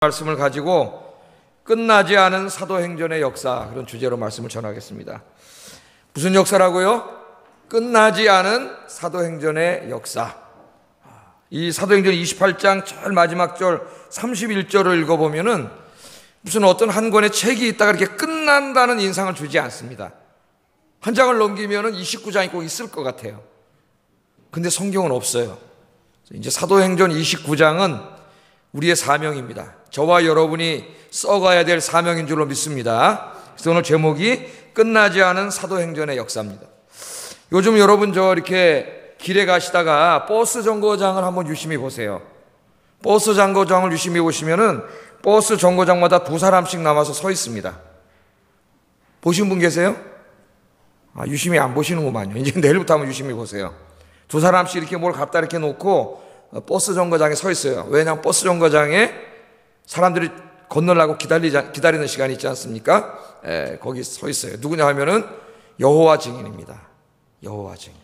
말씀을 가지고 끝나지 않은 사도행전의 역사, 그런 주제로 말씀을 전하겠습니다. 무슨 역사라고요? 끝나지 않은 사도행전의 역사. 이 사도행전 28장 제일 마지막 절 31절을 읽어보면은 무슨 어떤 한 권의 책이 있다가 이렇게 끝난다는 인상을 주지 않습니다. 한 장을 넘기면은 29장이 꼭 있을 것 같아요. 근데 성경은 없어요. 이제 사도행전 29장은 우리의 사명입니다. 저와 여러분이 써가야 될 사명인 줄로 믿습니다. 그래서 오늘 제목이 끝나지 않은 사도행전의 역사입니다. 요즘 여러분 이렇게 길에 가시다가 버스 정거장을 한번 유심히 보세요. 버스 정거장을 유심히 보시면은 버스 정거장마다 두 사람씩 남아서 서 있습니다. 보신 분 계세요? 유심히 안 보시는구만요. 이제 내일부터 한번 유심히 보세요. 두 사람씩 이렇게 뭘 갖다 이렇게 놓고 버스 정거장에 서 있어요. 왜냐하면 버스 정거장에 사람들이 건너려고 기다리는 시간이 있지 않습니까? 거기 서 있어요. 누구냐 하면은 여호와 증인입니다. 여호와 증인.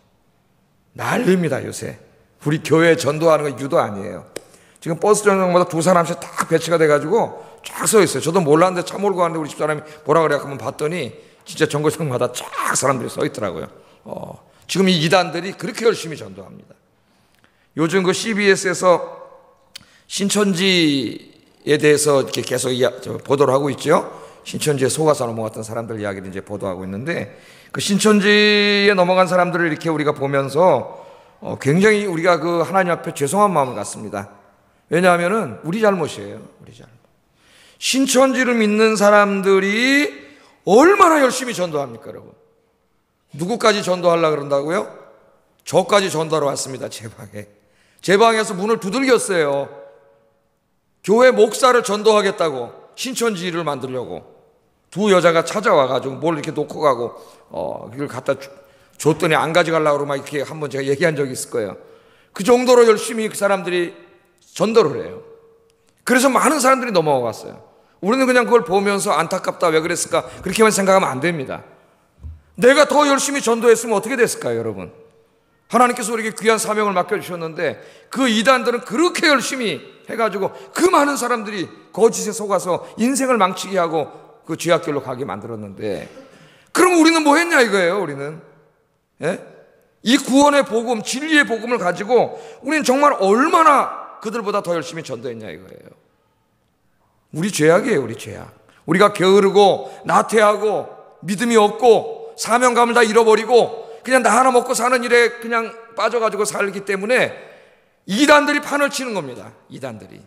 난립니다, 요새. 우리 교회 전도하는 거 유도 아니에요. 지금 버스 정거장마다 두 사람씩 딱 배치가 돼가지고 쫙 서 있어요. 저도 몰랐는데 차 몰고 가는데 우리 집사람이 뭐라 그래 한번 봤더니 진짜 정거장마다 쫙 사람들이 서 있더라고요. 지금 이 이단들이 그렇게 열심히 전도합니다. 요즘 그 CBS에서 신천지에 대해서 이렇게 계속 보도를 하고 있죠. 신천지에 속아서 넘어갔던 사람들 이야기를 이제 보도하고 있는데, 그 신천지에 넘어간 사람들을 이렇게 우리가 보면서 굉장히 우리가 그 하나님 앞에 죄송한 마음을 갖습니다. 왜냐하면은 우리 잘못이에요. 우리 잘못. 신천지를 믿는 사람들이 얼마나 열심히 전도합니까, 여러분? 누구까지 전도하려고 그런다고요? 저까지 전도하러 왔습니다. 제 방에서 문을 두들겼어요. 교회 목사를 전도하겠다고, 신천지를 만들려고. 두 여자가 찾아와가지고 뭘 이렇게 놓고 가고 이걸 갖다 줬더니 안 가져가려고 그러면 이렇게 한번 제가 얘기한 적이 있을 거예요. 그 정도로 열심히 그 사람들이 전도를 해요. 그래서 많은 사람들이 넘어와 왔어요. 우리는 그냥 그걸 보면서 안타깝다, 왜 그랬을까, 그렇게만 생각하면 안 됩니다. 내가 더 열심히 전도했으면 어떻게 됐을까요, 여러분? 하나님께서 우리에게 귀한 사명을 맡겨주셨는데 그 이단들은 그렇게 열심히 해가지고 그 많은 사람들이 거짓에 속아서 인생을 망치게 하고 그 죄악길로 가게 만들었는데, 그럼 우리는 뭐 했냐 이거예요. 우리는 이 구원의 복음, 진리의 복음을 가지고 우리는 정말 얼마나 그들보다 더 열심히 전도했냐 이거예요. 우리 죄악이에요. 우리 죄악. 우리가 게으르고 나태하고 믿음이 없고 사명감을 다 잃어버리고 그냥 나 하나 먹고 사는 일에 그냥 빠져가지고 살기 때문에 이단들이 판을 치는 겁니다. 이단들이.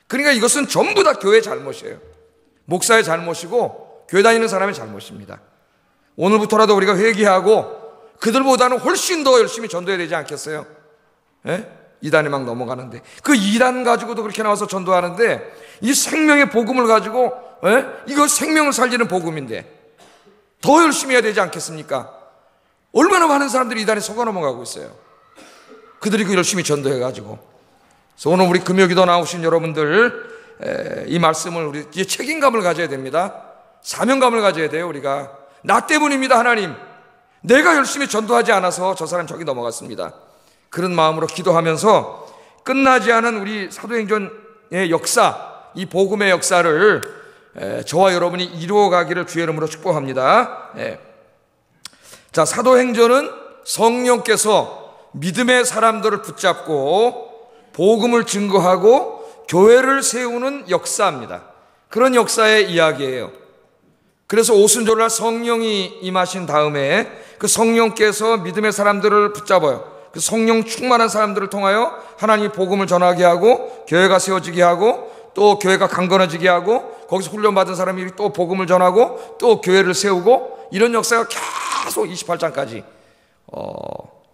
그러니까 이것은 전부 다 교회의 잘못이에요. 목사의 잘못이고 교회 다니는 사람의 잘못입니다. 오늘부터라도 우리가 회개하고 그들보다는 훨씬 더 열심히 전도해야 되지 않겠어요? 이단에 막 넘어가는데 그 이단 가지고도 그렇게 나와서 전도하는데, 이 생명의 복음을 가지고 이거 생명을 살리는 복음인데 더 열심히 해야 되지 않겠습니까? 얼마나 많은 사람들이 이단에 속아 넘어가고 있어요. 그들이 그 열심히 전도해가지고. 그래서 오늘 우리 금요기도 나오신 여러분들, 이 말씀을 우리 이제 책임감을 가져야 됩니다. 사명감을 가져야 돼요. 우리가 나 때문입니다. 하나님, 내가 열심히 전도하지 않아서 저 사람 저기 넘어갔습니다. 그런 마음으로 기도하면서 끝나지 않은 우리 사도행전의 역사, 이 복음의 역사를 저와 여러분이 이루어가기를 주의 이름으로 축복합니다. 자, 사도행전은 성령께서 믿음의 사람들을 붙잡고 복음을 증거하고 교회를 세우는 역사입니다. 그런 역사의 이야기예요. 그래서 오순절날 성령이 임하신 다음에 그 성령께서 믿음의 사람들을 붙잡아요. 그 성령 충만한 사람들을 통하여 하나님의 복음을 전하게 하고 교회가 세워지게 하고 또 교회가 강건해지게 하고 거기서 훈련받은 사람이 또 복음을 전하고 또 교회를 세우고, 이런 역사가 계속 28장까지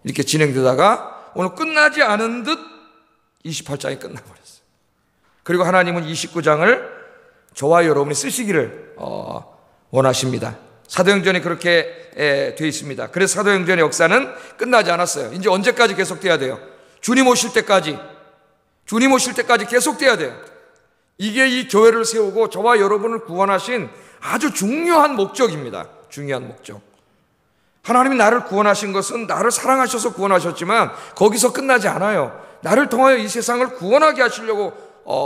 이렇게 진행되다가 오늘 끝나지 않은 듯 28장이 끝나버렸어요. 그리고 하나님은 29장을 저와 여러분이 쓰시기를 원하십니다. 사도행전이 그렇게 되어 있습니다. 그래서 사도행전의 역사는 끝나지 않았어요. 이제 언제까지 계속돼야 돼요? 주님 오실 때까지. 주님 오실 때까지 계속돼야 돼요. 이게 이 교회를 세우고 저와 여러분을 구원하신 아주 중요한 목적입니다. 중요한 목적. 하나님이 나를 구원하신 것은 나를 사랑하셔서 구원하셨지만 거기서 끝나지 않아요. 나를 통하여 이 세상을 구원하게 하시려고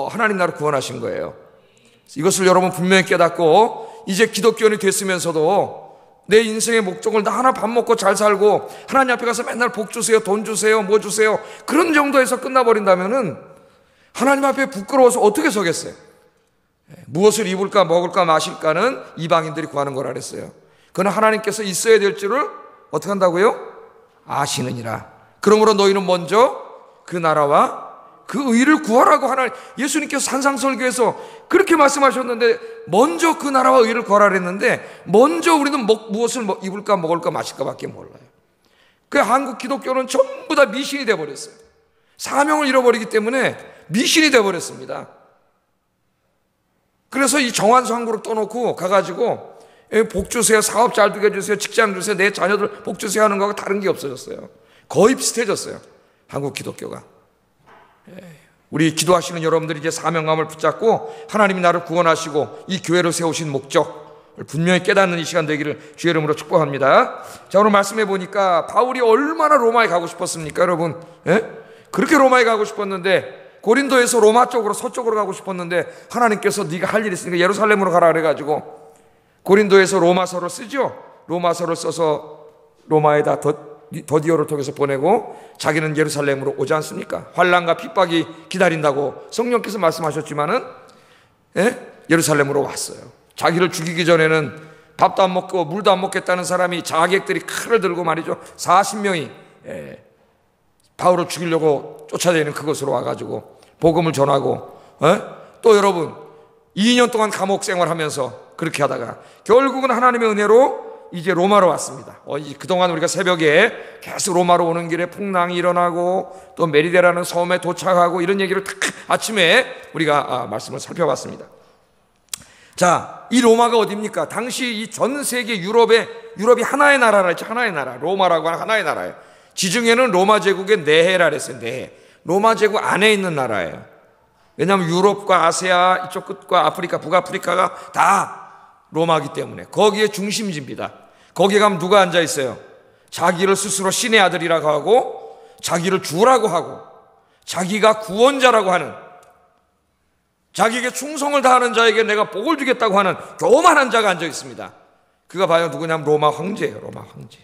하나님 나를 구원하신 거예요. 이것을 여러분 분명히 깨닫고 이제 기독교인이 됐으면서도 내 인생의 목적을 나 하나 밥 먹고 잘 살고 하나님 앞에 가서 맨날 복 주세요, 돈 주세요, 뭐 주세요, 그런 정도에서 끝나버린다면은 하나님 앞에 부끄러워서 어떻게 서겠어요? 무엇을 입을까 먹을까 마실까는 이방인들이 구하는 거라 그랬어요. 그는 하나님께서 있어야 될 줄을 어떻게 한다고요? 아시느니라. 그러므로 너희는 먼저 그 나라와 그 의를 구하라고 예수님께서 산상설교에서 그렇게 말씀하셨는데, 먼저 그 나라와 의를 구하라 그랬는데 먼저 우리는 무엇을 입을까 먹을까 마실까 밖에 몰라요. 그 한국 기독교는 전부 다 미신이 되어버렸어요. 사명을 잃어버리기 때문에 미신이 되어버렸습니다. 그래서 이 정한수 항구로 떠놓고 가가지고 복 주세요, 사업 잘 되게 해주세요, 직장 주세요, 내 자녀들 복 주세요 하는 거하고 다른 게 없어졌어요. 거의 비슷해졌어요, 한국 기독교가. 우리 기도하시는 여러분들이 이제 사명감을 붙잡고 하나님이 나를 구원하시고 이 교회를 세우신 목적을 분명히 깨닫는 이 시간 되기를 주의 이름으로 축복합니다. 자, 오늘 말씀해 보니까 바울이 얼마나 로마에 가고 싶었습니까, 여러분? 그렇게 로마에 가고 싶었는데, 고린도에서 로마 쪽으로 서쪽으로 가고 싶었는데 하나님께서 네가 할 일이 있으니까 예루살렘으로 가라 그래가지고 고린도에서 로마서를 쓰죠. 로마서를 써서 로마에다 더디오를 통해서 보내고 자기는 예루살렘으로 오지 않습니까? 환난과 핍박이 기다린다고 성령께서 말씀하셨지만은 예루살렘으로 왔어요. 자기를 죽이기 전에는 밥도 안 먹고 물도 안 먹겠다는 사람이 자객들이 칼을 들고 말이죠, 40명이 바울을 죽이려고 쫓아다니는 그곳으로 와가지고 복음을 전하고, 또 여러분 2년 동안 감옥 생활하면서 그렇게 하다가 결국은 하나님의 은혜로 이제 로마로 왔습니다. 그동안 우리가 새벽에 계속 로마로 오는 길에 풍랑이 일어나고 또 메리데라는 섬에 도착하고 이런 얘기를 딱 아침에 우리가 말씀을 살펴봤습니다. 자, 이 로마가 어디입니까? 당시 이 전 세계 유럽이 하나의 나라라 했죠. 하나의 나라, 로마라고 하는 하나의 나라예요. 지중해는 로마 제국의 내해라 그랬어요. 내해. 로마 제국 안에 있는 나라예요. 왜냐하면 유럽과 아시아 이쪽 끝과 아프리카, 북아프리카가 다 로마이기 때문에 거기에 중심지입니다. 거기에 가면 누가 앉아 있어요? 자기를 스스로 신의 아들이라고 하고 자기를 주라고 하고 자기가 구원자라고 하는, 자기에게 충성을 다하는 자에게 내가 복을 주겠다고 하는 교만한 자가 앉아 있습니다. 그가 바로 누구냐면 로마 황제예요. 로마 황제.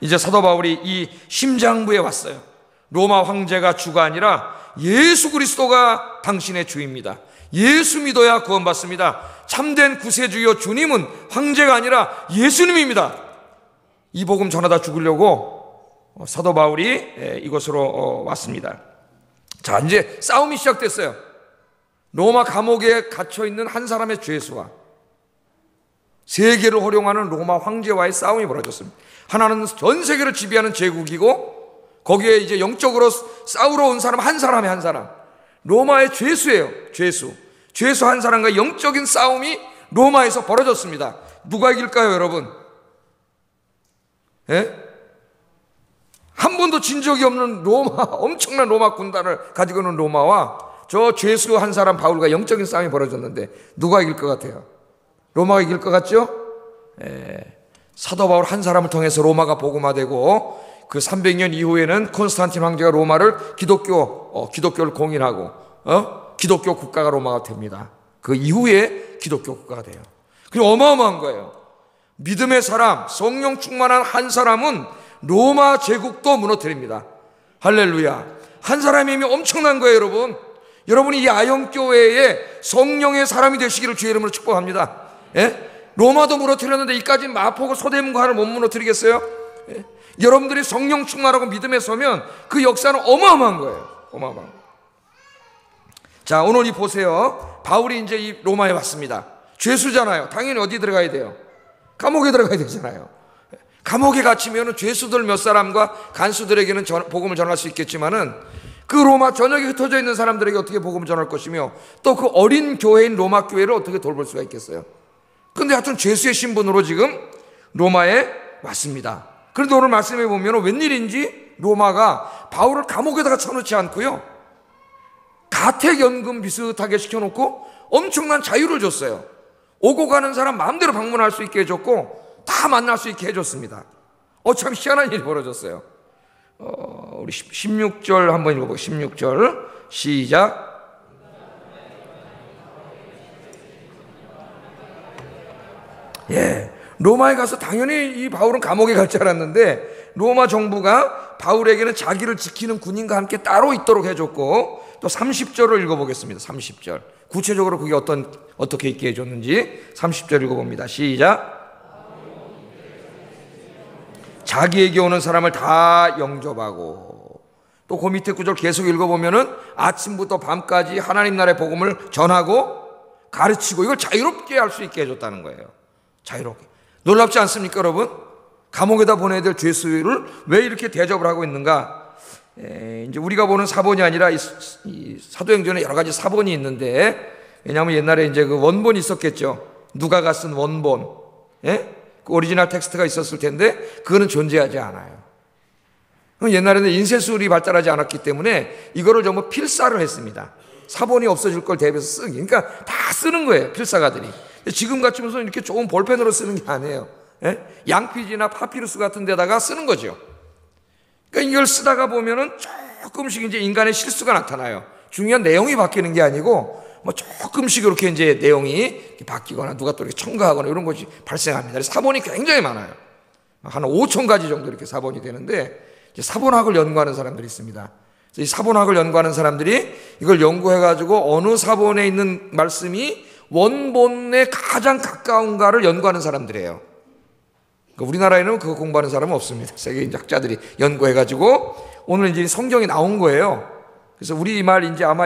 이제 사도 바울이 이 심장부에 왔어요. 로마 황제가 주가 아니라 예수 그리스도가 당신의 주입니다. 예수 믿어야 구원받습니다. 참된 구세주요 주님은 황제가 아니라 예수님입니다. 이 복음 전하다 죽으려고 사도 바울이 이곳으로 왔습니다. 자, 이제 싸움이 시작됐어요. 로마 감옥에 갇혀있는 한 사람의 죄수와 세계를 호령하는 로마 황제와의 싸움이 벌어졌습니다. 하나는 전 세계를 지배하는 제국이고 거기에 이제 영적으로 싸우러 온 사람 한 사람, 로마의 죄수예요. 죄수 한 사람과 영적인 싸움이 로마에서 벌어졌습니다. 누가 이길까요, 여러분? 한 번도 진 적이 없는 엄청난 로마 군단을 가지고 있는 로마와 저 죄수 한 사람 바울과 영적인 싸움이 벌어졌는데 누가 이길 것 같아요? 로마가 이길 것 같죠? 사도 바울 한 사람을 통해서 로마가 복음화되고 그 300년 이후에는 콘스탄틴 황제가 로마를 기독교를 공인하고 기독교 국가가 로마가 됩니다. 그 이후에 기독교 국가가 돼요. 그리고 어마어마한 거예요. 믿음의 사람, 성령 충만한 한 사람은 로마 제국도 무너뜨립니다. 할렐루야. 한 사람이 이미 엄청난 거예요, 여러분. 여러분이 이 아영교회의 성령의 사람이 되시기를 주의 이름으로 축복합니다. 로마도 무너뜨렸는데 이까지 마포구 소대문과 하나를 못 무너뜨리겠어요? 여러분들이 성령 충만하고 믿음에 서면 그 역사는 어마어마한 거예요. 어마어마한 거예요. 자, 오늘 이 보세요. 바울이 이제 이 로마에 왔습니다. 죄수잖아요. 당연히 어디 들어가야 돼요? 감옥에 들어가야 되잖아요. 감옥에 갇히면 죄수들 몇 사람과 간수들에게는 복음을 전할 수 있겠지만은 그 로마 전역에 흩어져 있는 사람들에게 어떻게 복음을 전할 것이며 또 그 어린 교회인 로마 교회를 어떻게 돌볼 수가 있겠어요? 근데 하여튼 죄수의 신분으로 지금 로마에 왔습니다. 그런데 오늘 말씀해 보면 웬일인지 로마가 바울을 감옥에다가 쳐놓지 않고요, 가택연금 비슷하게 시켜놓고 엄청난 자유를 줬어요. 오고 가는 사람 마음대로 방문할 수 있게 해줬고 다 만날 수 있게 해줬습니다. 참 희한한 일이 벌어졌어요. 우리 16절 한번 읽어보고 16절 시작. 예, 로마에 가서 당연히 이 바울은 감옥에 갈 줄 알았는데 로마 정부가 바울에게는 자기를 지키는 군인과 함께 따로 있도록 해줬고, 또 30절을 읽어보겠습니다. 30절. 구체적으로 그게 어떻게 있게 해줬는지 30절 읽어봅니다. 시작. 자기에게 오는 사람을 다 영접하고, 또 그 밑에 구절 계속 읽어보면은 아침부터 밤까지 하나님 나라의 복음을 전하고 가르치고, 이걸 자유롭게 할 수 있게 해줬다는 거예요. 자유롭게. 놀랍지 않습니까, 여러분? 감옥에다 보내야 될 죄수를 왜 이렇게 대접을 하고 있는가? 이제 우리가 보는 사본이 아니라 이 사도행전에 여러 가지 사본이 있는데, 왜냐하면 옛날에 이제 그 원본이 있었겠죠. 누가가 쓴 원본, 예? 그 오리지널 텍스트가 있었을 텐데 그거는 존재하지 않아요. 옛날에는 인쇄술이 발달하지 않았기 때문에 이거를 전부 필사를 했습니다. 사본이 없어질 걸 대비해서 쓰기. 그러니까 다 쓰는 거예요, 필사가들이. 지금 같으면서 이렇게 좋은 볼펜으로 쓰는 게 아니에요. 예? 양피지나 파피루스 같은 데다가 쓰는 거죠. 그러니까 이걸 쓰다가 보면은 조금씩 이제 인간의 실수가 나타나요. 중요한 내용이 바뀌는 게 아니고 뭐 조금씩 이렇게 이제 내용이 바뀌거나 누가 또 이렇게 첨가하거나 이런 것이 발생합니다. 사본이 굉장히 많아요. 한 5천 가지 정도 이렇게 사본이 되는데, 이제 사본학을 연구하는 사람들이 있습니다. 그래서 이 사본학을 연구하는 사람들이 이걸 연구해가지고 어느 사본에 있는 말씀이 원본에 가장 가까운가를 연구하는 사람들이에요. 그러니까 우리나라에는 그거 공부하는 사람은 없습니다. 세계인 학자들이 연구해가지고 오늘 이제 성경이 나온 거예요. 그래서 우리말 이제 아마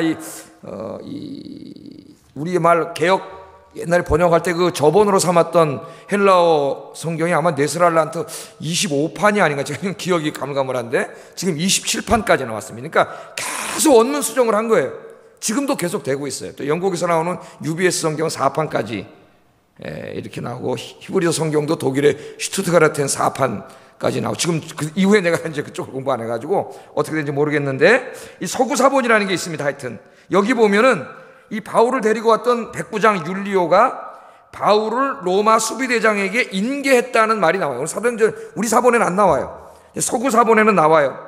우리말 개역 옛날에 번역할 때 그 저본으로 삼았던 헬라어 성경이 아마 네스랄란트 25판이 아닌가, 지금 기억이 가물가물한데 지금 27판까지 나왔습니다. 그러니까 계속 원문 수정을 한 거예요. 지금도 계속 되고 있어요. 또 영국에서 나오는 UBS 성경은 4판까지 이렇게 나오고, 히브리서 성경도 독일의 슈투트가르트엔 4판까지 나오고, 지금 그 이후에 내가 이제 그쪽을 공부 안 해가지고 어떻게 되는지 모르겠는데, 이 서구사본이라는 게 있습니다. 하여튼 여기 보면은 이 바울을 데리고 왔던 백부장 율리오가 바울을 로마 수비대장에게 인계했다는 말이 나와요. 오늘 사도행전 우리 사본에는 안 나와요. 서구 사본에는 나와요.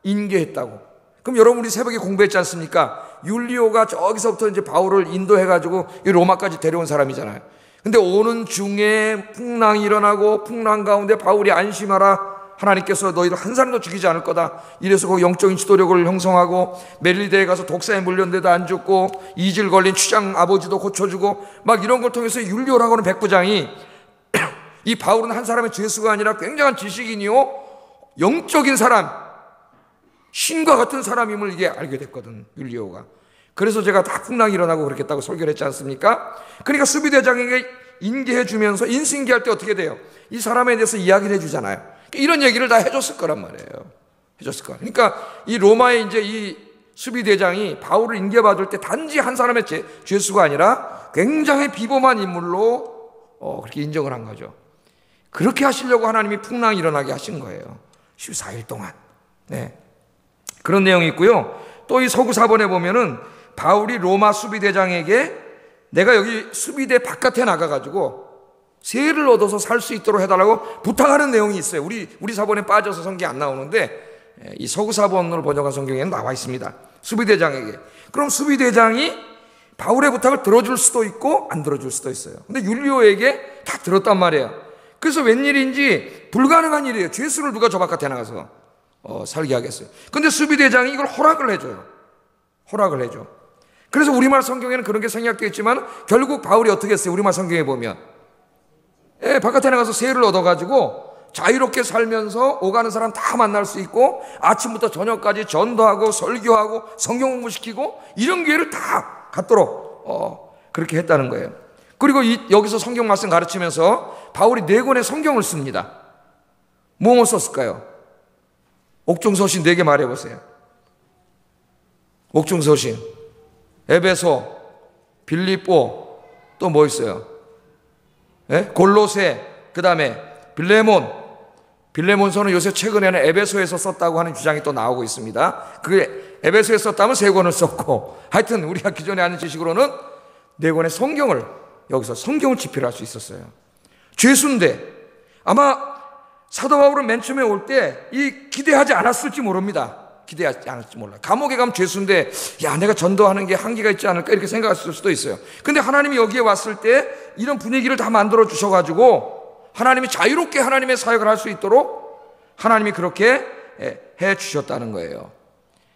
인계했다고. 그럼 여러분, 우리 새벽에 공부했지 않습니까? 율리오가 저기서부터 이제 바울을 인도해가지고 이 로마까지 데려온 사람이잖아요. 근데 오는 중에 풍랑이 일어나고, 풍랑 가운데 바울이 안심하라, 하나님께서 너희를 한 사람도 죽이지 않을 거다. 이래서 그 영적인 지도력을 형성하고, 멜리데에 가서 독사에 물렸는데도 안 죽고, 이질 걸린 추장 아버지도 고쳐주고, 막 이런 걸 통해서 율리오라고 하는 백부장이 이 바울은 한 사람의 죄수가 아니라 굉장한 지식인이요, 영적인 사람, 신과 같은 사람임을 이게 알게 됐거든, 율리오가. 그래서 제가 다 풍랑이 일어나고 그렇겠다고 설교를 했지 않습니까? 그러니까 수비대장에게 인계해 주면서 인수인계할 때 어떻게 돼요? 이 사람에 대해서 이야기를 해주잖아요. 이런 얘기를 다 해줬을 거란 말이에요. 해줬을 거야. 그러니까 이 로마의 이제 이 수비대장이 바울을 인계받을 때 단지 한 사람의 죄수가 아니라 굉장히 비범한 인물로 그렇게 인정을 한 거죠. 그렇게 하시려고 하나님이 풍랑이 일어나게 하신 거예요. 14일 동안. 네. 그런 내용이 있고요. 또 이 서구 사본에 보면은 바울이 로마 수비대장에게 내가 여기 수비대 바깥에 나가가지고 세를 얻어서 살 수 있도록 해달라고 부탁하는 내용이 있어요. 우리 사본에 빠져서 성경이 안 나오는데 이 서구 사본으로 번역한 성경에는 나와 있습니다. 수비대장에게. 그럼 수비대장이 바울의 부탁을 들어줄 수도 있고 안 들어줄 수도 있어요. 근데 율리오에게 다 들었단 말이에요. 그래서 웬일인지 불가능한 일이에요. 죄수를 누가 저 바깥에 나가서 살게 하겠어요. 근데 수비대장이 이걸 허락을 해줘요. 허락을 해줘. 그래서 우리말 성경에는 그런 게 생략되어 있지만 결국 바울이 어떻게 했어요? 우리말 성경에 보면 바깥에 나가서 세를 얻어가지고 자유롭게 살면서 오가는 사람 다 만날 수 있고, 아침부터 저녁까지 전도하고 설교하고 성경 공부시키고 이런 기회를 다 갖도록 그렇게 했다는 거예요. 그리고 여기서 성경 말씀 가르치면서 바울이 4권의 성경을 씁니다. 뭐뭐 썼을까요? 옥중서신 4개 말해보세요. 옥중서신, 에베소, 빌립보, 또 뭐 있어요? 골로새, 그 다음에 빌레몬서는 요새 최근에는 에베소에서 썼다고 하는 주장이 또 나오고 있습니다. 그게 에베소에서 썼다면 3권을 썼고, 하여튼 우리가 기존에 아는 지식으로는 4권의 성경을, 여기서 성경을 집필할 수 있었어요. 죄수인데 아마 사도 바울은 맨 처음에 올 때 이 기대하지 않았을지 모릅니다. 기대하지 않을지 몰라요. 감옥에 가면 죄수인데 야, 내가 전도하는 게 한계가 있지 않을까 이렇게 생각했을 수도 있어요. 근데 하나님이 여기에 왔을 때 이런 분위기를 다 만들어 주셔가지고 하나님이 자유롭게 하나님의 사역을 할 수 있도록 하나님이 그렇게 해 주셨다는 거예요.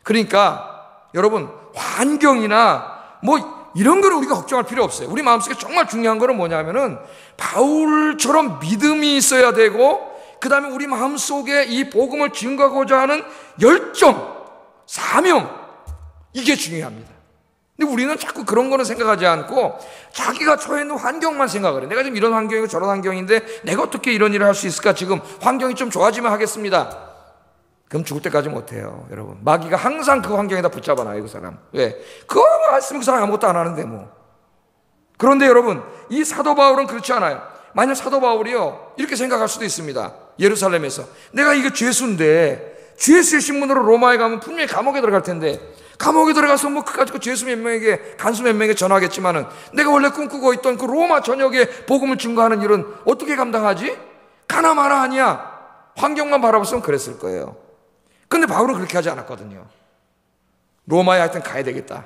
그러니까 여러분, 환경이나 뭐 이런 거는 우리가 걱정할 필요 없어요. 우리 마음속에 정말 중요한 거는 뭐냐면은 바울처럼 믿음이 있어야 되고, 그 다음에 우리 마음속에 이 복음을 증거하고자 하는 열정, 사명, 이게 중요합니다. 근데 우리는 자꾸 그런 거는 생각하지 않고 자기가 처해 있는 환경만 생각을 해요. 내가 지금 이런 환경이고 저런 환경인데 내가 어떻게 이런 일을 할 수 있을까? 지금 환경이 좀 좋아지면 하겠습니다. 그럼 죽을 때까지 못해요, 여러분. 마귀가 항상 그 환경에다 붙잡아놔요, 그 사람. 왜? 그거 했으면 그 사람 아무것도 안 하는데 뭐. 그런데 여러분, 이 사도 바울은 그렇지 않아요. 만약 사도 바울이요, 이렇게 생각할 수도 있습니다. 예루살렘에서 내가 이게 죄수인데, 죄수의 신분으로 로마에 가면 분명히 감옥에 들어갈 텐데, 감옥에 들어가서 뭐 그까짓 그 죄수 몇 명에게, 간수 몇 명에게 전하겠지만은 내가 원래 꿈꾸고 있던 그 로마 전역에 복음을 증거하는 일은 어떻게 감당하지? 가나 마나 아니야. 환경만 바라봤으면 그랬을 거예요. 근데 바울은 그렇게 하지 않았거든요. 로마에 하여튼 가야 되겠다.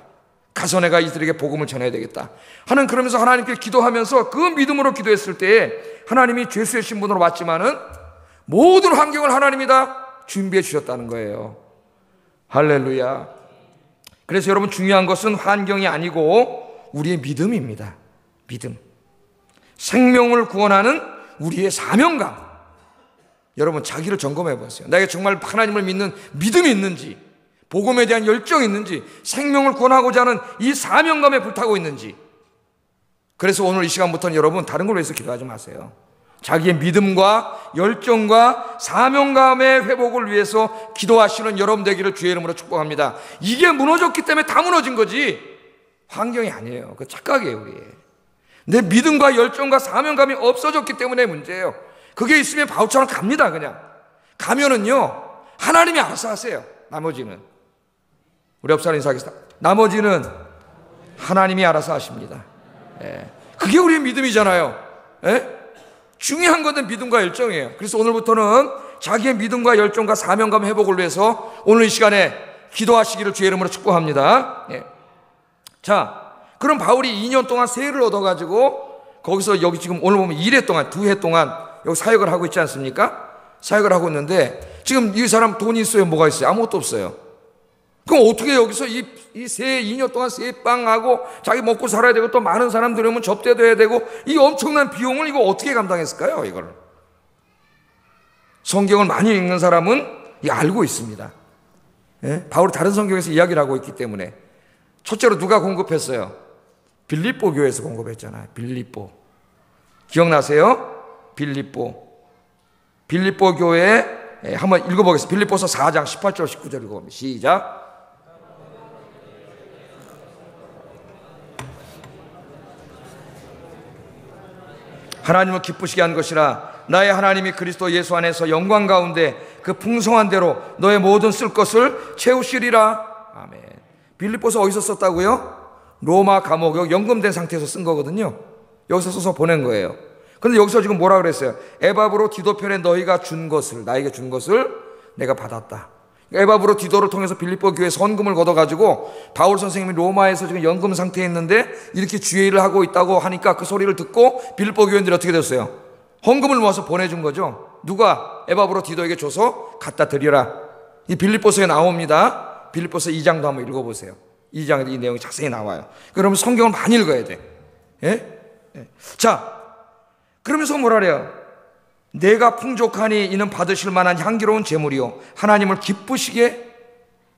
가서 내가 이들에게 복음을 전해야 되겠다 하는, 그러면서 하나님께 기도하면서 그 믿음으로 기도했을 때에 하나님이 죄수의 신분으로 왔지만은 모든 환경을 하나님이 다 준비해 주셨다는 거예요. 할렐루야. 그래서 여러분, 중요한 것은 환경이 아니고 우리의 믿음입니다. 믿음. 생명을 구원하는 우리의 사명감. 여러분, 자기를 점검해 보세요. 내가 정말 하나님을 믿는 믿음이 있는지, 복음에 대한 열정이 있는지, 생명을 구원하고자 하는 이 사명감에 불타고 있는지. 그래서 오늘 이 시간부터는 여러분, 다른 걸 위해서 기도하지 마세요. 자기의 믿음과 열정과 사명감의 회복을 위해서 기도하시는 여러분 되기를 주의 이름으로 축복합니다. 이게 무너졌기 때문에 다 무너진 거지 환경이 아니에요. 그 착각이에요. 우리 내 믿음과 열정과 사명감이 없어졌기 때문에 문제예요. 그게 있으면 바울처럼 갑니다. 그냥 가면은요, 하나님이 알아서 하세요. 나머지는, 우리 옆 사람 인사하겠습니다. 나머지는 하나님이 알아서 하십니다. 그게 우리의 믿음이잖아요. 중요한 것은 믿음과 열정이에요. 그래서 오늘부터는 자기의 믿음과 열정과 사명감 회복을 위해서 오늘 이 시간에 기도하시기를 주의 이름으로 축복합니다. 자, 그럼 바울이 2년 동안 세를 얻어가지고 거기서 여기 지금 오늘 보면 1회 동안, 2회 동안 여기 사역을 하고 있지 않습니까? 사역을 하고 있는데 지금 이 사람 돈이 있어요? 뭐가 있어요? 아무것도 없어요. 그럼 어떻게 여기서 이 세 2년 동안 세빵하고 자기 먹고 살아야 되고 또 많은 사람들이 오면 접대도 해야 되고 이 엄청난 비용을 이거 어떻게 감당했을까요? 이걸 성경을 많이 읽는 사람은 이거 알고 있습니다. 바울이 다른 성경에서 이야기를 하고 있기 때문에. 첫째로 누가 공급했어요? 빌립보 교회에서 공급했잖아요. 빌립보 기억나세요? 빌립보 교회 한번 읽어보겠습니다. 빌립보서 4장 18절 19절 읽어봅니다. 시작. 하나님을 기쁘시게 한 것이라. 나의 하나님이 그리스도 예수 안에서 영광 가운데 그 풍성한 대로 너의 모든 쓸 것을 채우시리라. 아멘. 빌립보서 어디서 썼다고요? 로마 감옥에 연금된 상태에서 쓴 거거든요. 여기서 써서 보낸 거예요. 그런데 여기서 지금 뭐라 그랬어요? 에바브로 디도 편에 너희가 준 것을, 나에게 준 것을 내가 받았다. 에바브로 디도를 통해서 빌립보 교회 선금을 걷어가지고 바울 선생님이 로마에서 지금 연금 상태에 있는데 이렇게 주의 일을 하고 있다고 하니까 그 소리를 듣고 빌립보 교회인들이 어떻게 됐어요? 헌금을 모아서 보내준 거죠. 누가? 에바브로 디도에게 줘서 갖다 드리라. 이 빌립보서에 나옵니다. 빌립보서 2장도 한번 읽어보세요. 2장에 이 내용이 자세히 나와요. 그러면 성경을 많이 읽어야 돼. 자, 그러면서 뭐라 그래요? 내가 풍족하니 이는 받으실 만한 향기로운 제물이요 하나님을 기쁘시게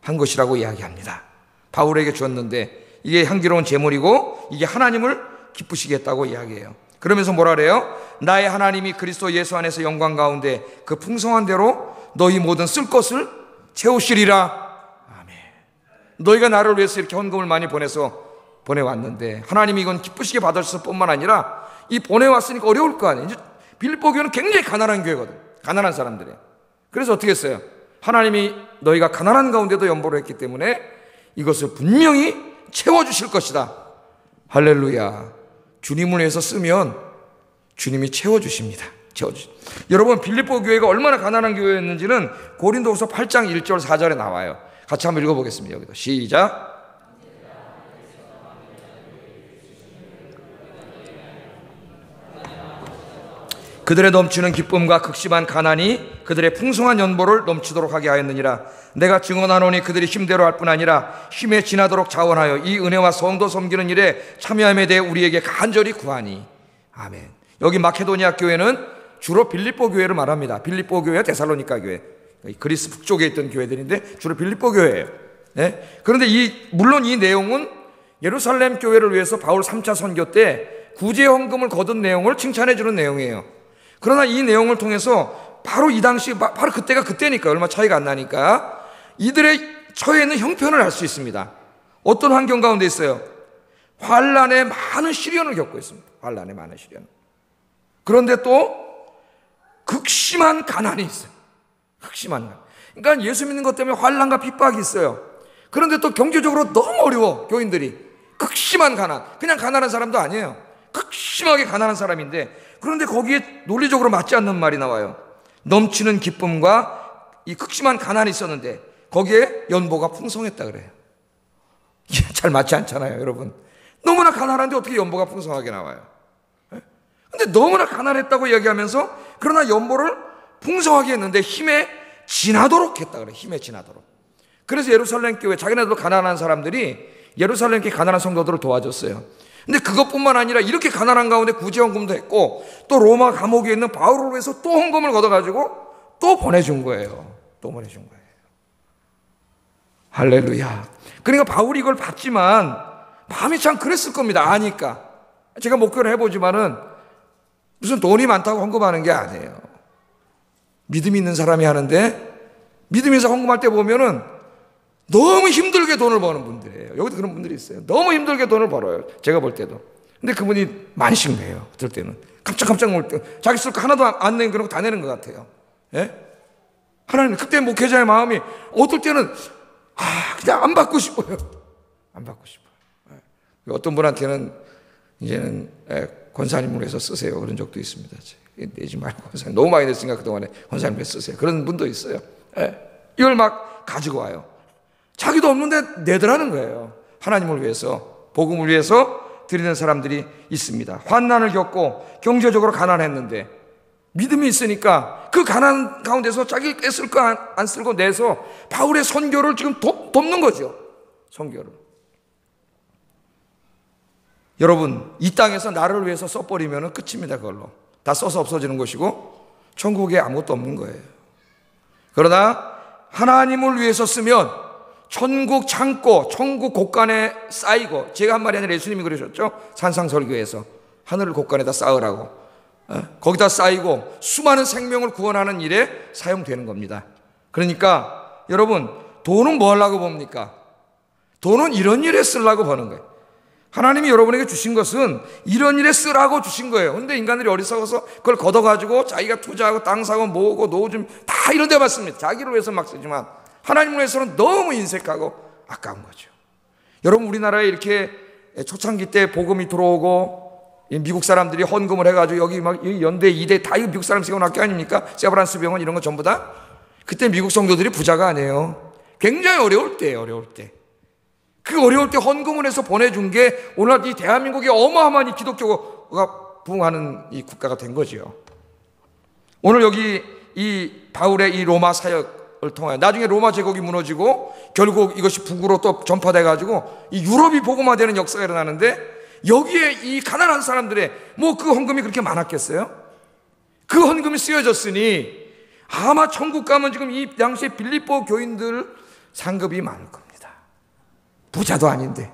한 것이라고 이야기합니다. 바울에게 주었는데 이게 향기로운 제물이고 이게 하나님을 기쁘시게 했다고 이야기해요. 그러면서 뭐라 그래요? 나의 하나님이 그리스도 예수 안에서 영광 가운데 그 풍성한 대로 너희 모든 쓸 것을 채우시리라. 아멘. 너희가 나를 위해서 이렇게 헌금을 많이 보내왔는데 하나님이 이건 기쁘시게 받으셨을 뿐만 아니라 이 보내왔으니까 어려울 거 아니에요. 빌립보 교회는 굉장히 가난한 교회거든. 가난한 사람들이에요. 그래서 어떻게 했어요? 하나님이 너희가 가난한 가운데도 연보를 했기 때문에 이것을 분명히 채워주실 것이다. 할렐루야. 주님을 위해서 쓰면 주님이 채워주십니다. 여러분, 빌립보 교회가 얼마나 가난한 교회였는지는 고린도후서 8장 1절 4절에 나와요. 같이 한번 읽어보겠습니다. 여기도 시작. 그들의 넘치는 기쁨과 극심한 가난이 그들의 풍성한 연보를 넘치도록 하게 하였느니라. 내가 증언하노니 그들이 힘대로 할 뿐 아니라 힘에 지나도록 자원하여 이 은혜와 성도 섬기는 일에 참여함에 대해 우리에게 간절히 구하니. 아멘. 여기 마케도니아 교회는 주로 빌립보 교회를 말합니다. 빌립보 교회, 데살로니가 교회, 그리스 북쪽에 있던 교회들인데 주로 빌립보 교회예요. 네? 그런데 물론 이 내용은 예루살렘 교회를 위해서 바울 3차 선교 때 구제 헌금을 거둔 내용을 칭찬해 주는 내용이에요. 그러나 이 내용을 통해서 바로 이 당시, 바로 그때가 그때니까 얼마 차이가 안 나니까 이들의 처해 있는 형편을 알 수 있습니다. 어떤 환경 가운데 있어요? 환란에 많은 시련을 겪고 있습니다. 환란에 많은 시련. 그런데 또 극심한 가난이 있어요. 극심한 가난. 그러니까 예수 믿는 것 때문에 환란과 핍박이 있어요. 그런데 또 경제적으로 너무 어려워. 교인들이 극심한 가난. 그냥 가난한 사람도 아니에요. 극심하게 가난한 사람인데, 그런데 거기에 논리적으로 맞지 않는 말이 나와요. 넘치는 기쁨과 이 극심한 가난이 있었는데 거기에 연보가 풍성했다 그래요. 이게 잘 맞지 않잖아요, 여러분. 너무나 가난한데 어떻게 연보가 풍성하게 나와요? 근데 너무나 가난했다고 이야기하면서 그러나 연보를 풍성하게 했는데 힘에 지나도록 했다 그래요. 힘에 지나도록. 그래서 예루살렘 교회, 자기네들도 가난한 사람들이 예루살렘 교회 가난한 성도들을 도와줬어요. 근데 그것뿐만 아니라 이렇게 가난한 가운데 구제헌금도 했고 또 로마 감옥에 있는 바울을 위해서 또 헌금을 걷어가지고 또 보내준 거예요. 또 보내준 거예요. 할렐루야. 그러니까 바울이 이걸 봤지만 마음이 참 그랬을 겁니다. 아니까. 제가 목회를 해보지만은 무슨 돈이 많다고 헌금하는 게 아니에요. 믿음이 있는 사람이 하는데 믿음이 있어 헌금할 때 보면은 너무 힘들게 돈을 버는 분들이에요. 여기도 그런 분들이 있어요. 너무 힘들게 돈을 벌어요. 제가 볼 때도. 근데 그분이 만식매예요. 어떨 때는 깜짝깜짝 놀 때 자기 쓸 거 하나도 안 내는 거 다 내는 것 같아요. 예? 하나님, 그때 목회자의 마음이 어떨 때는 그냥 안 받고 싶어요. 안 받고 싶어요. 예. 어떤 분한테는 이제는 권사님을 해서 쓰세요. 그런 적도 있습니다. 내지 말고 권사님 너무 많이 냈으니까 그동안에 권사님 해 쓰세요. 그런 분도 있어요. 예. 이걸 막 가지고 와요. 자기도 없는데 내더라는 거예요. 하나님을 위해서, 복음을 위해서 드리는 사람들이 있습니다. 환난을 겪고 경제적으로 가난했는데 믿음이 있으니까 그 가난 가운데서 자기 쓸 거 안 쓰고 내서 바울의 선교를 지금 돕는 거죠. 선교를. 여러분, 이 땅에서 나를 위해서 써버리면 끝입니다. 그걸로 다 써서 없어지는 것이고 천국에 아무것도 없는 거예요. 그러나 하나님을 위해서 쓰면 천국 창고, 천국 곳간에 쌓이고, 제가 한 말이 아니라 예수님이 그러셨죠. 산상설교에서 하늘을 곳간에다 쌓으라고. 거기다 쌓이고 수많은 생명을 구원하는 일에 사용되는 겁니다. 그러니까 여러분, 돈은 뭐 하려고 봅니까? 돈은 이런 일에 쓰려고 버는 거예요. 하나님이 여러분에게 주신 것은 이런 일에 쓰라고 주신 거예요. 근데 인간들이 어리석어서 그걸 걷어가지고 자기가 투자하고 땅 사고 모으고 노후 다 이런 데 맞습니다. 자기를 위해서 막 쓰지만 하나님을 위해서는 너무 인색하고 아까운 거죠. 여러분, 우리나라에 이렇게 초창기 때 복음이 들어오고 미국 사람들이 헌금을 해가지고 여기 막 연대, 이대 다 이거 미국 사람 세운 학교 아닙니까? 세브란스 병원 이런 거 전부 다. 그때 미국 성도들이 부자가 아니에요. 굉장히 어려울 때예요. 어려울 때. 그 어려울 때 헌금을 해서 보내준 게 오늘 이 대한민국이 어마어마한 이 기독교가 부흥하는 이 국가가 된 거죠. 오늘 여기 이 바울의 이 로마 사역을 통하여 나중에 로마 제국이 무너지고 결국 이것이 북으로 또 전파돼 가지고 이 유럽이 복음화되는 역사가 일어나는데 여기에 이 가난한 사람들의 뭐 그 헌금이 그렇게 많았겠어요? 그 헌금이 쓰여졌으니 아마 천국 가면 지금 이 당시에 빌립보 교인들 상급이 많을 겁니다. 부자도 아닌데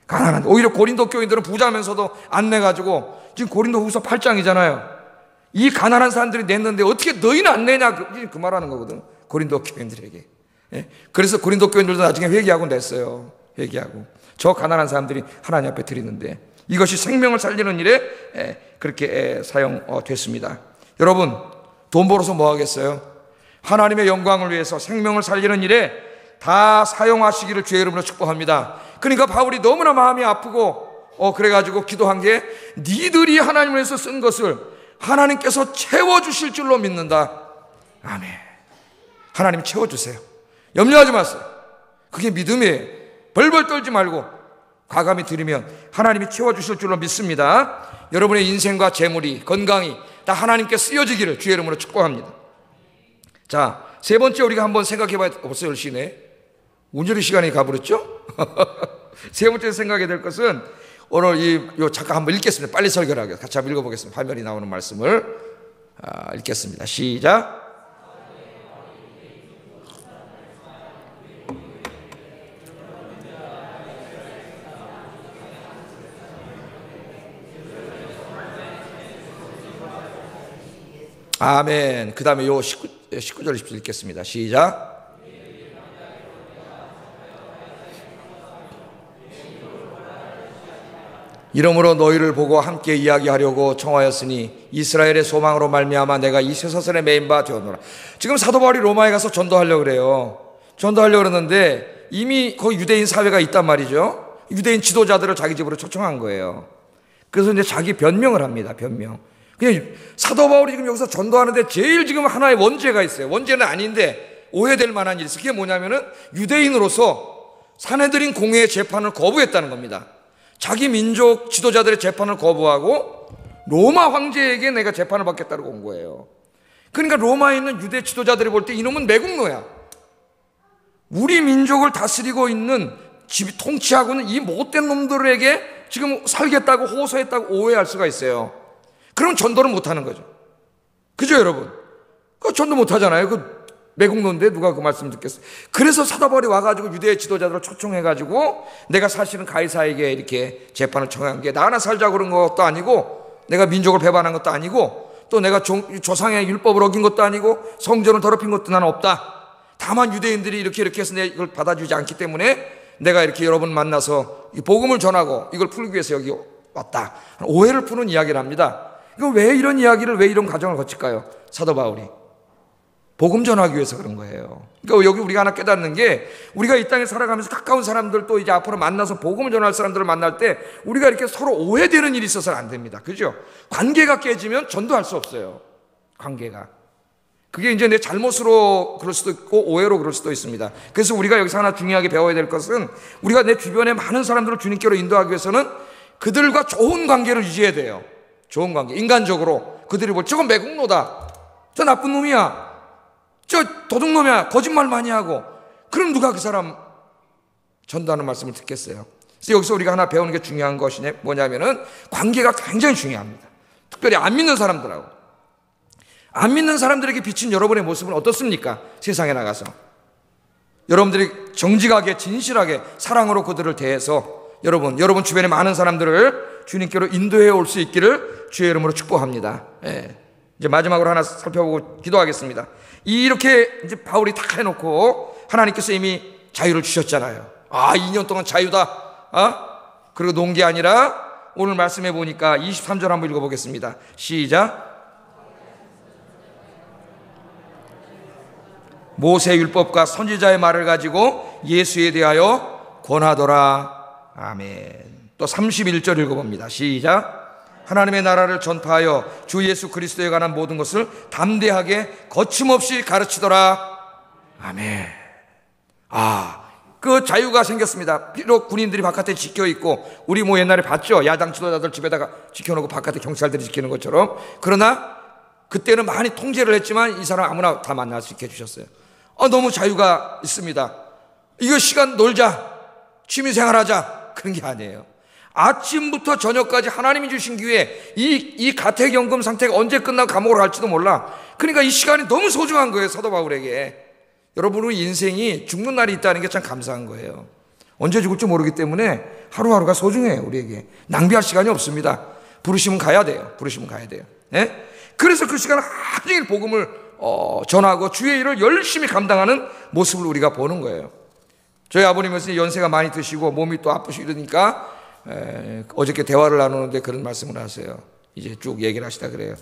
가난한데, 오히려 고린도 교인들은 부자면서도 안 내가지고 지금 고린도후서 8장이잖아요. 이 가난한 사람들이 냈는데 어떻게 너희는 안 내냐, 그 말하는 거거든, 고린도 교인들에게. 예? 그래서 고린도 교인들도 나중에 회개하고 냈어요. 회개하고 저 가난한 사람들이 하나님 앞에 드리는데 이것이 생명을 살리는 일에 그렇게 사용됐습니다. 여러분, 돈 벌어서 뭐 하겠어요? 하나님의 영광을 위해서 생명을 살리는 일에 다 사용하시기를 주의 이름으로 축복합니다. 그러니까 바울이 너무나 마음이 아프고 그래가지고 기도한 게, 니들이 하나님을 위해서 쓴 것을 하나님께서 채워주실 줄로 믿는다. 아멘. 하나님 채워주세요. 염려하지 마세요. 그게 믿음이에요. 벌벌 떨지 말고 과감히 드리면 하나님이 채워주실 줄로 믿습니다. 여러분의 인생과 재물이, 건강이 다 하나님께 쓰여지기를 주의 이름으로 축복합니다. 자, 세 번째 우리가 한번 생각해 봐야, 벌써 10시네. 운전의 시간이 가버렸죠? 세 번째 생각해야 될 것은 오늘 잠깐 한번 읽겠습니다. 빨리 설교하게 같이 한번 읽어보겠습니다. 화면이 나오는 말씀을 읽겠습니다. 시작. 아멘. 그 다음에 19절 20절 읽겠습니다. 시작. 이러므로 너희를 보고 함께 이야기하려고 청하였으니 이스라엘의 소망으로 말미암아 내가 이 쇠사슬에 매인 바 되었노라. 지금 사도 바울이 로마에 가서 전도하려고 그래요. 전도하려고 그러는데 이미 거기 유대인 사회가 있단 말이죠. 유대인 지도자들을 자기 집으로 초청한 거예요. 그래서 이제 자기 변명을 합니다. 변명. 그냥 사도 바울이 지금 여기서 전도하는데 제일 지금 하나의 원죄가 있어요. 원죄는 아닌데 오해될 만한 일이 있어요. 그게 뭐냐면은 유대인으로서 산헤드린 공회의 재판을 거부했다는 겁니다. 자기 민족 지도자들의 재판을 거부하고 로마 황제에게 내가 재판을 받겠다고 온 거예요. 그러니까 로마에 있는 유대 지도자들이 볼 때 이놈은 매국노야. 우리 민족을 다스리고 있는 집이 통치하고는 이 못된 놈들에게 지금 살겠다고 호소했다고 오해할 수가 있어요. 그럼 전도를 못하는 거죠. 그죠 여러분? 그 전도 못하잖아요. 그 매국노인데 누가 그 말씀 듣겠어요? 그래서 사도 바울이 와가지고 유대 지도자들을 초청해가지고 내가 사실은 가이사에게 이렇게 재판을 청한 게 나 하나 살자고 그런 것도 아니고 내가 민족을 배반한 것도 아니고 또 내가 조상의 율법을 어긴 것도 아니고 성전을 더럽힌 것도 나는 없다. 다만 유대인들이 이렇게 해서 내가 이걸 받아주지 않기 때문에 내가 이렇게 여러분 만나서 이 복음을 전하고 이걸 풀기 위해서 여기 왔다. 오해를 푸는 이야기를 합니다. 이거 왜 이런 이야기를, 왜 이런 과정을 거칠까요? 사도 바울이 복음 전하기 위해서 그런 거예요. 그러니까 여기 우리가 하나 깨닫는 게 우리가 이 땅에 살아가면서 가까운 사람들 또 이제 앞으로 만나서 복음을 전할 사람들을 만날 때 우리가 이렇게 서로 오해되는 일이 있어서는 안 됩니다. 그죠? 관계가 깨지면 전도할 수 없어요. 관계가. 그게 이제 내 잘못으로 그럴 수도 있고 오해로 그럴 수도 있습니다. 그래서 우리가 여기서 하나 중요하게 배워야 될 것은 우리가 내 주변에 많은 사람들을 주님께로 인도하기 위해서는 그들과 좋은 관계를 유지해야 돼요. 좋은 관계. 인간적으로 그들이 저건 매국노다. 저 나쁜 놈이야. 저 도둑놈이야. 거짓말 많이 하고. 그럼 누가 그 사람 전도하는 말씀을 듣겠어요? 그래서 여기서 우리가 하나 배우는 게 중요한 것이 뭐냐면은 관계가 굉장히 중요합니다. 특별히 안 믿는 사람들하고. 안 믿는 사람들에게 비친 여러분의 모습은 어떻습니까? 세상에 나가서 여러분들이 정직하게 진실하게 사랑으로 그들을 대해서 여러분 주변에 많은 사람들을 주님께로 인도해 올 수 있기를 주의 이름으로 축복합니다. 예. 이제 마지막으로 하나 살펴보고 기도하겠습니다. 이렇게 이제 바울이 다 해놓고 하나님께서 이미 자유를 주셨잖아요. 2년 동안 자유다. 그리고 논 게 아니라 오늘 말씀해 보니까 23절 한번 읽어보겠습니다. 시작. 모세 율법과 선지자의 말을 가지고 예수에 대하여 권하더라. 아멘. 또 31절 읽어봅니다. 시작. 하나님의 나라를 전파하여 주 예수 그리스도에 관한 모든 것을 담대하게 거침없이 가르치더라. 아멘. 그 자유가 생겼습니다. 비록 군인들이 바깥에 지켜있고 우리 뭐 옛날에 봤죠? 야당 지도자들 집에다가 지켜놓고 바깥에 경찰들이 지키는 것처럼. 그러나 그때는 많이 통제를 했지만 이 사람 아무나 다 만날 수 있게 해주셨어요. 너무 자유가 있습니다. 이거 시간 놀자, 취미생활하자, 그런 게 아니에요. 아침부터 저녁까지 하나님이 주신 기회에 이 가택연금 상태가 언제 끝나고 감옥으로 갈지도 몰라. 그러니까 이 시간이 너무 소중한 거예요. 사도 바울에게. 여러분의 인생이 죽는 날이 있다는 게 참 감사한 거예요. 언제 죽을지 모르기 때문에 하루하루가 소중해요. 우리에게 낭비할 시간이 없습니다. 부르시면 가야 돼요. 부르시면 가야 돼요. 네? 그래서 그 시간을 하루 종일 복음을 전하고 주의 일을 열심히 감당하는 모습을 우리가 보는 거예요. 저희 아버님은 연세가 많이 드시고 몸이 또 아프시고 이러니까 어저께 대화를 나누는데 그런 말씀을 하세요. 이제 쭉 얘기를 하시다 그래요.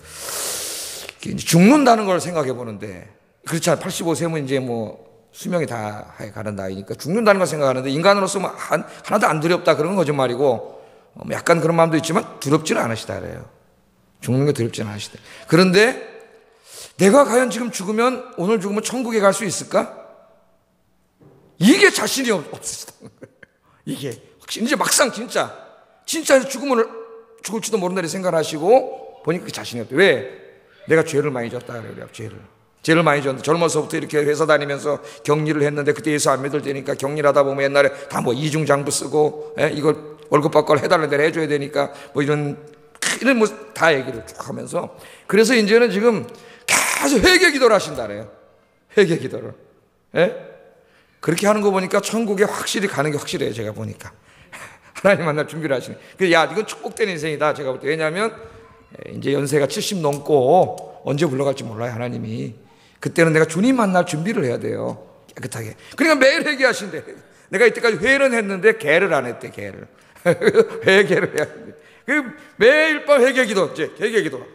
죽는다는 걸 생각해 보는데, 그렇잖아. 85세면 이제 뭐 수명이 다 가는 나이니까 죽는다는 걸 생각하는데 인간으로서 뭐 하나도 안 두렵다 그런 건 거짓말이고 약간 그런 마음도 있지만 두렵지는 않으시다 그래요. 죽는 게 두렵지는 않으시다. 그런데 내가 과연 지금 죽으면 오늘 죽으면 천국에 갈 수 있을까? 이게 자신이 없으시다는 거예요. 이게 확실히 이제 막상 진짜 죽을지도 모른다는 생각을 하시고 보니까 그 자신이 없대요. 왜? 내가 죄를 많이 졌다 그래요. 죄를 많이 졌는데 젊어서부터 이렇게 회사 다니면서 격리를 했는데 그때 예수 안 믿을 때니까 격리하다 보면 옛날에 다 뭐 이중장부 쓰고 이걸 월급 받고 해달라는 대로 해줘야 되니까 뭐 이런 뭐 다 얘기를 쭉 하면서 그래서 이제는 지금 계속 회개 기도를 하신다네요. 회개 기도를. 그렇게 하는 거 보니까 천국에 확실히 가는 게 확실해요. 제가 보니까 하나님 만날 준비를 하시네. 야, 이건 축복된 인생이다. 제가 볼 때. 왜냐하면 이제 연세가 70 넘고 언제 불러갈지 몰라요. 하나님이. 그때는 내가 주님 만날 준비를 해야 돼요. 깨끗하게. 그러니까 매일 회개하신대. 내가 이때까지 회는 했는데 개를 안 했대. 개를. 회개를 해야 돼. 매일 밤 회개 기도. 회개 기도.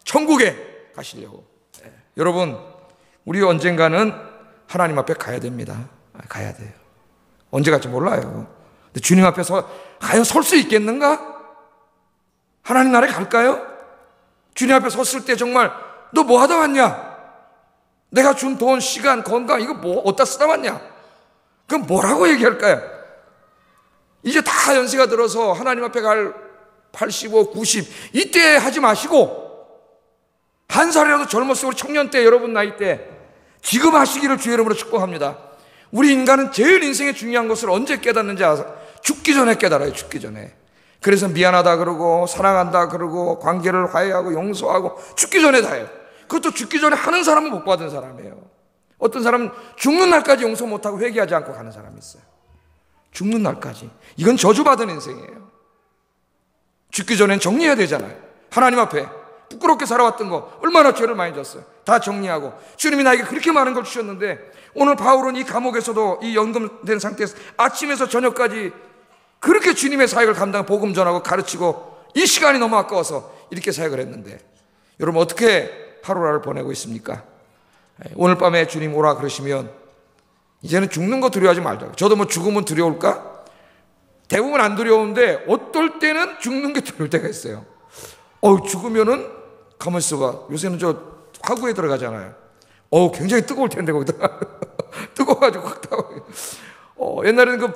천국에 가시려고. 여러분, 우리 언젠가는 하나님 앞에 가야 됩니다. 가야 돼요. 언제 갈지 몰라요. 근데 주님 앞에서 과연 설 수 있겠는가? 하나님 나라에 갈까요? 주님 앞에 섰을 때 정말 너 뭐 하다 왔냐? 내가 준 돈, 시간, 건강 이거 뭐 어디다 쓰다 왔냐? 그럼 뭐라고 얘기할까요? 이제 다 연세가 들어서 하나님 앞에 갈 85, 90 이때 하지 마시고 한 살이라도 젊었을 우리 청년 때 여러분 나이 때 지금 하시기를 주의 이름으로 축복합니다. 우리 인간은 제일 인생에 중요한 것을 언제 깨닫는지 아세요? 죽기 전에 깨달아요. 죽기 전에. 그래서 미안하다 그러고 사랑한다 그러고 관계를 화해하고 용서하고 죽기 전에 다 해요. 그것도 죽기 전에 하는 사람은 못 받은 사람이에요. 어떤 사람은 죽는 날까지 용서 못하고 회개하지 않고 가는 사람이 있어요. 죽는 날까지. 이건 저주받은 인생이에요. 죽기 전엔 정리해야 되잖아요. 하나님 앞에 부끄럽게 살아왔던 거 얼마나 죄를 많이 졌어요. 다 정리하고 주님이 나에게 그렇게 많은 걸 주셨는데 오늘 바울은 이 감옥에서도 이 연금된 상태에서 아침에서 저녁까지 그렇게 주님의 사역을 감당 복음 전하고 가르치고 이 시간이 너무 아까워서 이렇게 사역을 했는데 여러분 어떻게 하루를 보내고 있습니까? 오늘 밤에 주님 오라 그러시면 이제는 죽는 거 두려워하지 말자. 저도 뭐 죽으면 두려울까? 대부분 안 두려운데 어떨 때는 죽는 게 두려울 때가 있어요. 죽으면은 가만히 있어봐. 요새는 저 화구에 들어가잖아요. 굉장히 뜨거울 텐데 거기다 뜨거워가지고 옛날에는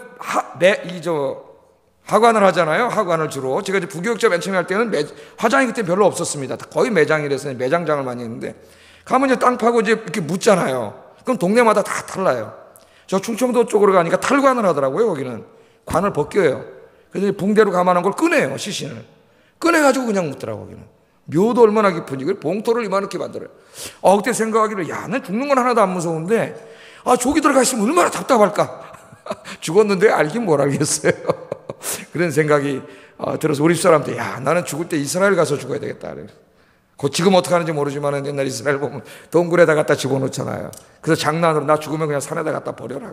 하관을 하잖아요. 하관을 주로 제가 이제 부교육자 맨 처음에 할 때는 화장이 그때 별로 없었습니다. 거의 매장이라서 매장장을 많이 했는데 가면 이제 땅 파고 이제 이렇게 묻잖아요. 그럼 동네마다 다 달라요. 저 충청도 쪽으로 가니까 탈관을 하더라고요. 거기는 관을 벗겨요. 그래서 붕대로 감아놓은 걸 꺼내요. 시신을 꺼내가지고 그냥 묻더라고. 거기는 묘도 얼마나 깊은지 그 봉토를 이만하게 만들어요. 그때 생각하기를 난 죽는 건 하나도 안 무서운데 저기 들어가 있으면 얼마나 답답할까. 죽었는데 알긴 뭘 알겠어요. 그런 생각이 들어서 우리 집사람한테 나는 죽을 때 이스라엘 가서 죽어야 되겠다. 지금 어떻게 하는지 모르지만 옛날 이스라엘 보면 동굴에다 갖다 집어넣잖아요. 그래서 장난으로 나 죽으면 그냥 산에다 갖다 버려라.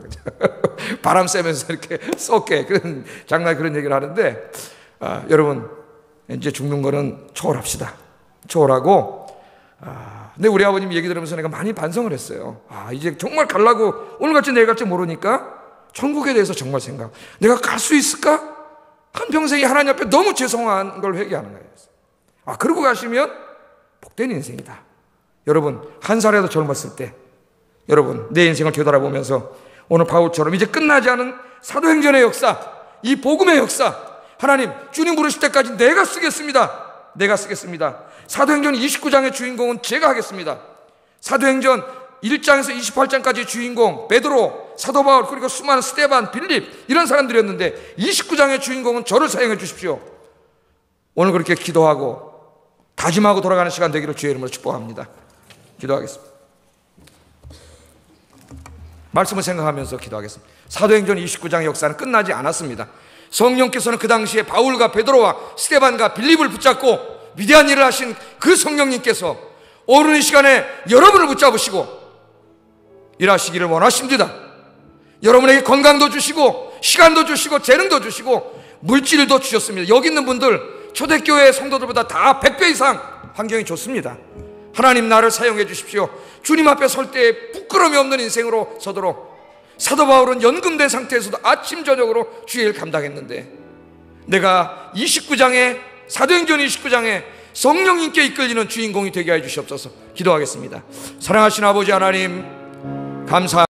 바람 쐬면서 이렇게 썩게 그런 장난 그런 얘기를 하는데 여러분 이제 죽는 거는 초월합시다. 초월하고 근데 우리 아버님 얘기 들으면서 내가 많이 반성을 했어요. 이제 정말 가려고 오늘같이 내일 갈지 모르니까 천국에 대해서 정말 생각. 내가 갈 수 있을까? 한평생에 하나님 앞에 너무 죄송한 걸 회개하는 거예요. 그러고 가시면 복된 인생이다. 여러분 한 살이라도 젊었을 때 여러분 내 인생을 되돌아보면서 오늘 바울처럼 이제 끝나지 않은 사도행전의 역사, 이 복음의 역사, 하나님 주님 부르실 때까지 내가 쓰겠습니다. 내가 쓰겠습니다. 사도행전 29장의 주인공은 제가 하겠습니다. 사도행전 1장에서 28장까지 주인공 베드로, 사도 바울 그리고 수많은 스데반, 빌립 이런 사람들이었는데 29장의 주인공은 저를 사용해 주십시오. 오늘 그렇게 기도하고 다짐하고 돌아가는 시간 되기를 주의 이름으로 축복합니다. 기도하겠습니다. 말씀을 생각하면서 기도하겠습니다. 사도행전 29장의 역사는 끝나지 않았습니다. 성령께서는 그 당시에 바울과 베드로와 스데반과 빌립을 붙잡고 위대한 일을 하신 그 성령님께서 오늘 이 시간에 여러분을 붙잡으시고 일하시기를 원하십니다. 여러분에게 건강도 주시고 시간도 주시고 재능도 주시고 물질도 주셨습니다. 여기 있는 분들 초대교회 성도들보다 다 100배 이상 환경이 좋습니다. 하나님 나를 사용해 주십시오. 주님 앞에 설 때 부끄러움이 없는 인생으로 서도록. 사도 바울은 연금된 상태에서도 아침 저녁으로 주의 일 감당했는데 내가 29장에 사도행전 29장에 성령님께 이끌리는 주인공이 되게 해 주시옵소서. 기도하겠습니다. 사랑하신 아버지 하나님 감사합니다.